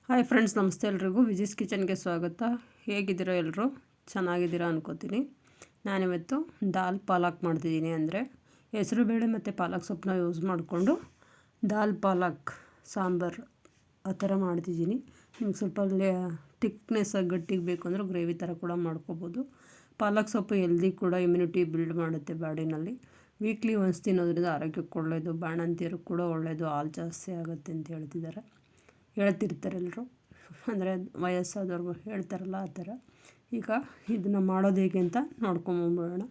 Hi friends, ನಮಸ್ತೆ ಎಲ್ರಿಗೂ. ವಿಜಿಸ್ ಕಿಚನ್ಗೆ ಸ್ವಾಗತ. ಹೇಗಿದ್ದೀರೋ ಎಲ್ಲರೂ? ಚೆನ್ನಾಗಿದ್ದೀರಾ ಅನ್ಕೋತೀನಿ. ನಾನಿವತ್ತು ದಾಲ್ ಪಾಲಕ್ ಮಾಡ್ತಿದ್ದೀನಿ. ಅಂದರೆ ಹೆಸರುಬೇಳೆ ಮತ್ತು ಪಾಲಕ್ ಸೊಪ್ಪನ್ನ ಯೂಸ್ ಮಾಡಿಕೊಂಡು ದಾಲ್ ಪಾಲಕ್ ಸಾಂಬಾರು ಆ ಥರ ಮಾಡ್ತಿದ್ದೀನಿ. ನಿಮ್ಗೆ ಸ್ವಲ್ಪ ತಿಕ್ನೆಸ್ಸಾಗಿ ಗಟ್ಟಿಗೆ ಬೇಕು ಅಂದರೆ ಗ್ರೇವಿ ಥರ ಕೂಡ ಮಾಡ್ಕೋಬೋದು. ಪಾಲಕ್ ಸೊಪ್ಪು ಹೆಲ್ದಿ ಕೂಡ, ಇಮ್ಯುನಿಟಿ ಬಿಲ್ಡ್ ಮಾಡುತ್ತೆ ಬಾಡಿನಲ್ಲಿ. ವೀಕ್ಲಿ ಒನ್ಸ್ ತಿನ್ನೋದ್ರಿಂದ ಆರೋಗ್ಯಕ್ಕೆ ಒಳ್ಳೆಯದು, ಬಾಣಂತಿಯರು ಕೂಡ ಒಳ್ಳೆಯದು, ಹಾಲು ಜಾಸ್ತಿ ಆಗುತ್ತೆ ಅಂತ ಹೇಳ್ತಿರ್ತಾರೆ ಎಲ್ಲರೂ. ಅಂದರೆ ವಯಸ್ಸಾದವ್ರಿಗೂ ಹೇಳ್ತಾರಲ್ಲ ಆ ಥರ. ಈಗ ಇದನ್ನು ಮಾಡೋದು ಹೇಗೆ ಅಂತ ನೋಡ್ಕೊಂಬರೋಣ.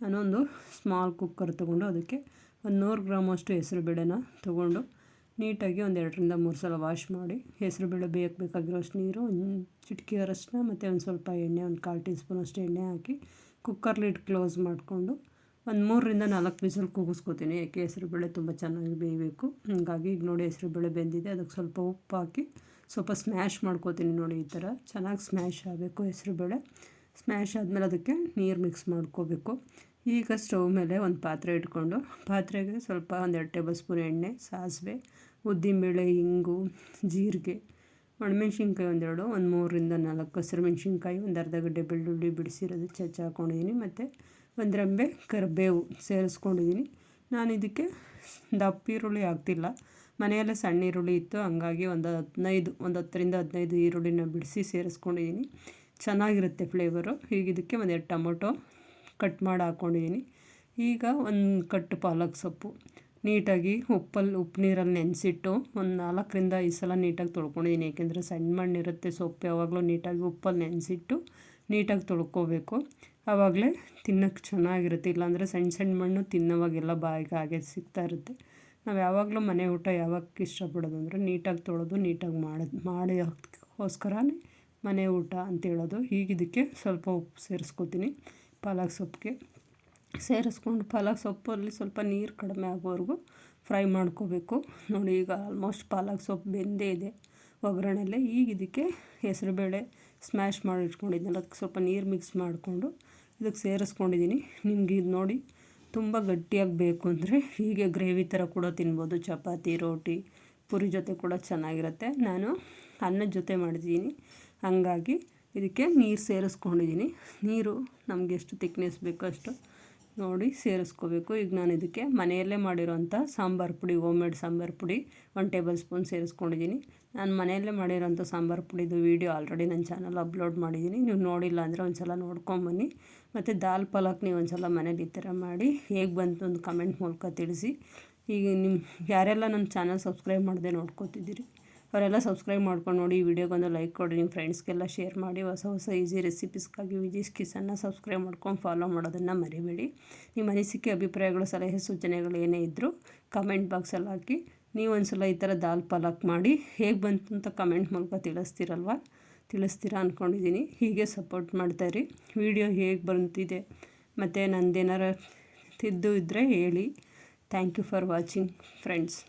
ನಾನೊಂದು ಸ್ಮಾಲ್ ಕುಕ್ಕರ್ ತೊಗೊಂಡು ಅದಕ್ಕೆ ಒಂದು 100 ಗ್ರಾಮಷ್ಟು ಹೆಸರುಬೇಳೆನ ತೊಗೊಂಡು ನೀಟಾಗಿ ಒಂದು 2ರಿಂದ 3 ಸಲ ವಾಶ್ ಮಾಡಿ, ಹೆಸರುಬೇಳೆ ಬೇಕಾಗಿರೋಷ್ಟು ನೀರು, ಒಂದು ಚಿಟಿಕೆ ಅರಶಿನ ಮತ್ತು ಒಂದು ಸ್ವಲ್ಪ ಎಣ್ಣೆ, ಒಂದು 1/4 ಟೀ ಸ್ಪೂನಷ್ಟು ಎಣ್ಣೆ ಹಾಕಿ ಕುಕ್ಕರ್ ಲಿಡ್ ಕ್ಲೋಸ್ ಮಾಡಿಕೊಂಡು ಒಂದು 3ರಿಂದ 4 ವಿಸಲ್ ಕೂಗಿಸ್ಕೊತೀನಿ. ಏಕೆ ಹೆಸರುಬೇಳೆ ತುಂಬ ಚೆನ್ನಾಗಿ ಬೇಯಬೇಕು. ಹಾಗಾಗಿ ಈಗ ನೋಡಿ ಹೆಸರುಬೇಳೆ ಬೆಂದಿದೆ. ಅದಕ್ಕೆ ಸ್ವಲ್ಪ ಉಪ್ಪು ಹಾಕಿ ಸ್ವಲ್ಪ ಸ್ಮ್ಯಾಶ್ ಮಾಡ್ಕೋತೀನಿ. ನೋಡಿ ಈ ಥರ ಚೆನ್ನಾಗಿ ಸ್ಮ್ಯಾಶ್ ಆಗಬೇಕು ಹೆಸರುಬೇಳೆ. ಸ್ಮ್ಯಾಶ್ ಆದಮೇಲೆ ಅದಕ್ಕೆ ನೀರು ಮಿಕ್ಸ್ ಮಾಡ್ಕೋಬೇಕು. ಈಗ ಸ್ಟವ್ ಮೇಲೆ ಒಂದು ಪಾತ್ರೆ ಇಟ್ಕೊಂಡು ಪಾತ್ರೆಗೆ ಸ್ವಲ್ಪ 1-2 ಟೇಬಲ್ ಸ್ಪೂನ್ ಎಣ್ಣೆ, ಸಾಸಿವೆ, ಉದ್ದಿನಬೇಳೆ, ಇಂಗು, ಜೀರಿಗೆ, ಒಣಮೆಣ್ಸಿನ್ಕಾಯಿ ಒಂದೆರಡು, ಒಂದು 3ರಿಂದ 4 ಹಸಿರು ಮೆಣಸಿನ್ಕಾಯಿ, ಒಂದು ಅರ್ಧ ಗಡ್ಡೆ ಬೆಳ್ಳುಳ್ಳಿ ಬಿಡಿಸಿರೋದು ಚಚ್ಚ ಹಾಕ್ಕೊಂಡಿದ್ದೀನಿ, ಮತ್ತು ಒಂದು ರೆಂಬೆ ಕರಿಬೇವು ಸೇರಿಸ್ಕೊಂಡಿದ್ದೀನಿ. ನಾನು ಇದಕ್ಕೆ ದಪ್ಪ ಈರುಳ್ಳಿ ಹಾಕ್ತಿಲ್ಲ, ಮನೆಯಲ್ಲೇ ಸಣ್ಣ ಈರುಳ್ಳಿ ಇತ್ತು, ಹಂಗಾಗಿ ಒಂದು 10ರಿಂದ 15 ಈರುಳ್ಳಿನ ಬಿಡಿಸಿ ಸೇರಿಸ್ಕೊಂಡಿದ್ದೀನಿ. ಚೆನ್ನಾಗಿರುತ್ತೆ ಫ್ಲೇವರು. ಈಗ ಇದಕ್ಕೆ ಒಂದು 2 ಟೊಮೊಟೊ ಕಟ್ ಮಾಡಿ ಹಾಕ್ಕೊಂಡಿದ್ದೀನಿ. ಈಗ ಒಂದು ಕಟ್ಟು ಪಾಲಕ್ ಸೊಪ್ಪು ನೀಟಾಗಿ ಉಪ್ಪು ನೀರಲ್ಲಿ ನೆನೆಸಿಟ್ಟು ಒಂದು 4ರಿಂದ 5 ಸಲ ನೀಟಾಗಿ ತೊಳ್ಕೊಂಡಿದ್ದೀನಿ. ಏಕೆಂದರೆ ಸಣ್ಣ ಮಣ್ಣಿರುತ್ತೆ ಸೊಪ್ಪು, ಯಾವಾಗಲೂ ನೀಟಾಗಿ ಉಪ್ಪಲ್ಲಿ ನೆನೆಸಿಟ್ಟು ನೀಟಾಗಿ ತೊಳ್ಕೊಬೇಕು. ಆವಾಗಲೇ ತಿನ್ನೋಕ್ಕೆ ಚೆನ್ನಾಗಿರುತ್ತೆ. ಇಲ್ಲಾಂದರೆ ಸಣ್ಣ ಮಣ್ಣು ತಿನ್ನೋವಾಗೆಲ್ಲ ಬಾಯಿಗೆ ಹಾಗೆ ಸಿಗ್ತಾ ಇರುತ್ತೆ. ನಾವು ಯಾವಾಗಲೂ ಮನೆ ಊಟ ಯಾವಾಗ ಇಷ್ಟಪಡೋದು ಅಂದರೆ ನೀಟಾಗಿ ತೊಳೆದು ನೀಟಾಗಿ ಮಾಡೋಕ್ಕೋಸ್ಕರನೇ ಮನೆ ಊಟ ಅಂತೇಳೋದು. ಈಗ ಇದಕ್ಕೆ ಸ್ವಲ್ಪ ಉಪ್ಪು ಸೇರಿಸ್ಕೊತೀನಿ. ಪಾಲಕ್ ಸೊಪ್ಪಿಗೆ ಸೇರಿಸ್ಕೊಂಡು ಪಾಲಕ್ ಸೊಪ್ಪಲ್ಲಿ ಸ್ವಲ್ಪ ನೀರು ಕಡಿಮೆ ಆಗೋವರೆಗೂ ಫ್ರೈ ಮಾಡ್ಕೋಬೇಕು. ನೋಡಿ ಈಗ ಆಲ್ಮೋಸ್ಟ್ ಪಾಲಕ್ ಸೊಪ್ಪು ಬೆಂದೇ ಇದೆ ಒಗ್ಗರಣೆಯಲ್ಲೇ. ಈಗ ಇದಕ್ಕೆ ಹೆಸರುಬೇಳೆ ಸ್ಮ್ಯಾಶ್ ಮಾಡಿ ಇಟ್ಕೊಂಡಿದ್ನಲ್ಲ, ಅದಕ್ಕೆ ಸ್ವಲ್ಪ ನೀರು ಮಿಕ್ಸ್ ಮಾಡಿಕೊಂಡು ಇದಕ್ಕೆ ಸೇರಿಸ್ಕೊಂಡಿದ್ದೀನಿ. ನಿಮ್ಗೆ ಇದು ನೋಡಿ ತುಂಬ ಗಟ್ಟಿಯಾಗಿ ಬೇಕು ಅಂದರೆ ಹೀಗೆ ಗ್ರೇವಿ ಥರ ಕೂಡ ತಿನ್ಬೋದು. ಚಪಾತಿ, ರೋಟಿ, ಪುರಿ ಜೊತೆ ಕೂಡ ಚೆನ್ನಾಗಿರುತ್ತೆ. ನಾನು ಅನ್ನದ ಜೊತೆ ಮಾಡಿದ್ದೀನಿ, ಹಾಗಾಗಿ ಇದಕ್ಕೆ ನೀರು ಸೇರಿಸ್ಕೊಂಡಿದ್ದೀನಿ. ನೀರು ನಮಗೆ ಎಷ್ಟು ತಿಕ್ನೆಸ್ ಬೇಕೋ ಅಷ್ಟು ನೋಡಿ ಸೇರಿಸ್ಕೋಬೇಕು. ಈಗ ನಾನು ಇದಕ್ಕೆ ಮನೆಯಲ್ಲೇ ಮಾಡಿರೋಂಥ ಸಾಂಬಾರು ಪುಡಿ, ಹೋಮ್-ಮೇಡ್ ಸಾಂಬಾರು ಪುಡಿ 1 ಟೇಬಲ್ ಸ್ಪೂನ್ ಸೇರಿಸ್ಕೊಂಡಿದ್ದೀನಿ. ನಾನು ಮನೆಯಲ್ಲೇ ಮಾಡಿರೋಂಥ ಸಾಂಬಾರು ಪುಡಿದು ವೀಡಿಯೋ ಆಲ್ರೆಡಿ ನನ್ನ ಚಾನಲ್ ಅಪ್ಲೋಡ್ ಮಾಡಿದ್ದೀನಿ. ನೀವು ನೋಡಿಲ್ಲ ಅಂದರೆ ಒಂದು ಸಲ ನೋಡ್ಕೊಂಬನ್ನಿ. ಮತ್ತು ದಾಲ್ ಪಾಲಕ್ ನೀವು ಒಂದು ಸಲ ಮನೇಲಿ ಈ ಥರ ಮಾಡಿ ಹೇಗೆ ಬಂತು ಒಂದು ಕಮೆಂಟ್ ಮೂಲಕ ತಿಳಿಸಿ. ಈಗ ಯಾರೆಲ್ಲ ನನ್ನ ಚಾನಲ್ ಸಬ್ಸ್ಕ್ರೈಬ್ ಮಾಡದೆ ನೋಡ್ಕೋತಿದ್ದೀರಿ ಅವರೆಲ್ಲ ಸಬ್ಸ್ಕ್ರೈಬ್ ಮಾಡ್ಕೊಂಡು ನೋಡಿ. ಈ ವಿಡಿಯೋಗೊಂದು ಲೈಕ್ ಕೊಡಿ, ನಿಮ್ಮ ಫ್ರೆಂಡ್ಸ್ಗೆಲ್ಲ ಶೇರ್ ಮಾಡಿ. ಹೊಸ ಈಸಿ ರೆಸಿಪೀಸ್ಗಾಗಿ ವಿಜಿಸ್ ಕಿಚನ್ನ ಸಬ್ಸ್ಕ್ರೈಬ್ ಮಾಡ್ಕೊಂಡು ಫಾಲೋ ಮಾಡೋದನ್ನು ಮರಿಬೇಡಿ. ನಿಮ್ಮ ಅನಿಸಿಕೆ, ಅಭಿಪ್ರಾಯಗಳು, ಸಲಹೆ, ಸೂಚನೆಗಳು ಏನೇ ಇದ್ದರೂ ಕಮೆಂಟ್ ಬಾಕ್ಸಲ್ಲಿ ಹಾಕಿ. ನೀವು ಒಂದು ಸಲ ಈ ಥರ ದಾಲ್ ಪಾಲಕ್ ಮಾಡಿ ಹೇಗೆ ಬಂತು ಅಂತ ಕಮೆಂಟ್ ಮೂಲಕ ತಿಳಿಸ್ತೀರಾ ಅಂದ್ಕೊಂಡಿದ್ದೀನಿ. ಹೀಗೆ ಸಪೋರ್ಟ್ ಮಾಡ್ತಾಯಿರಿ. ವಿಡಿಯೋ ಹೇಗೆ ಬಂತಿದೆ ಮತ್ತು ನಂದೇನಾರು ತಿದ್ದು ಇದ್ದರೆ ಹೇಳಿ. Thank you for watching friends.